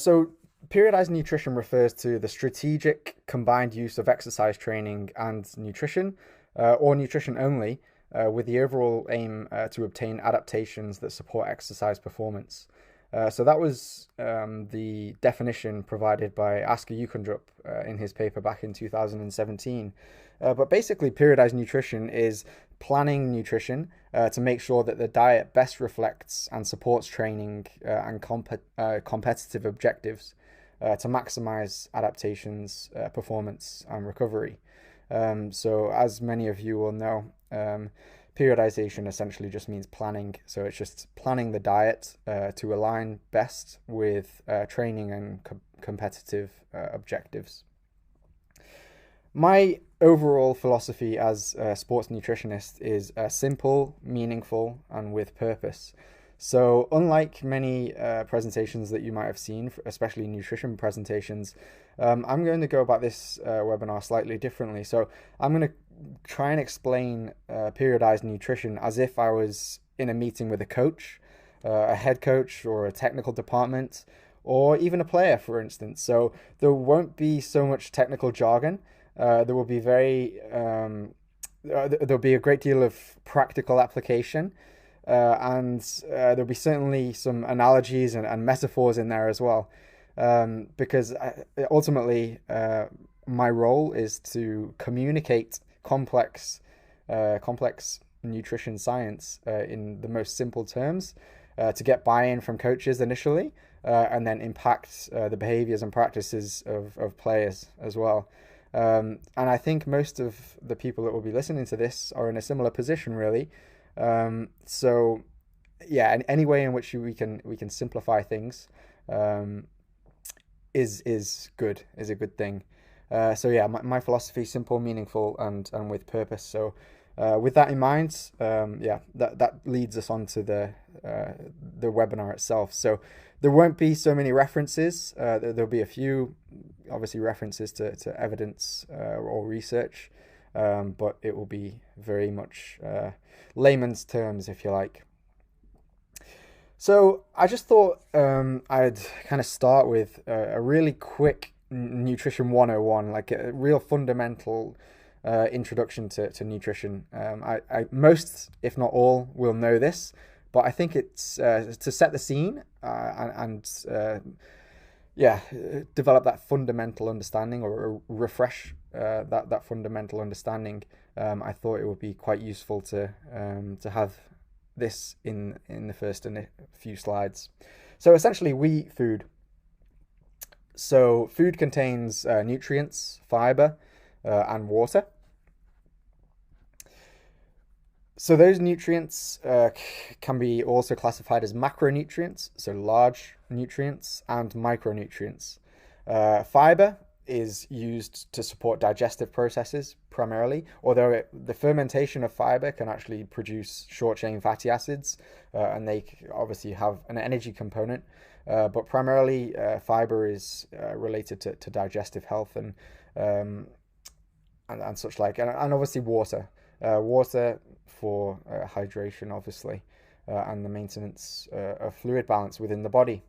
So, periodized nutrition refers to the strategic combined use of exercise training and nutrition, or nutrition only, with the overall aim to obtain adaptations that support exercise performance. So that was the definition provided by Asker Ukondrup in his paper back in 2017. But basically, periodized nutrition is planning nutrition to make sure that the diet best reflects and supports training and competitive objectives to maximize adaptations, performance, and recovery. So, as many of you will know, periodization essentially just means planning. So, it's just planning the diet to align best with training and competitive objectives. My overall philosophy as a sports nutritionist is simple, meaningful, and with purpose. So, unlike many presentations that you might have seen, especially nutrition presentations, I'm going to go about this webinar slightly differently. So, I'm going to try and explain periodized nutrition as if I was in a meeting with a coach, a head coach, or a technical department, or even a player, for instance. So, there won't be so much technical jargon. There will be there'll be a great deal of practical application, and there'll be certainly some analogies and metaphors in there as well, because ultimately my role is to communicate complex nutrition science in the most simple terms, to get buy-in from coaches initially, and then impact the behaviors and practices of players as well. And I think most of the people that will be listening to this are in a similar position, really. So, yeah, and any way in which we can simplify things is good, is a good thing. So yeah, my philosophy: simple, meaningful, and with purpose. So, with that in mind, yeah, that leads us on to the webinar itself. So there won't be so many references. There'll be a few, obviously, references to evidence or research, but it will be very much layman's terms, if you like. So I just thought I'd kind of start with a really quick nutrition 101, like a real fundamental introduction to nutrition. Most, if not all, will know this, but I think it's to set the scene and yeah, develop that fundamental understanding, or refresh that fundamental understanding. I thought it would be quite useful to have this in the first few slides. So essentially, we eat food. So food contains nutrients, fiber, and water. So those nutrients can be also classified as macronutrients, so large nutrients, and micronutrients. Fiber is used to support digestive processes primarily, although the fermentation of fiber can actually produce short-chain fatty acids, and they obviously have an energy component. But primarily, fiber is related to digestive health and such like, and obviously water. Water for hydration, obviously, and the maintenance of fluid balance within the body.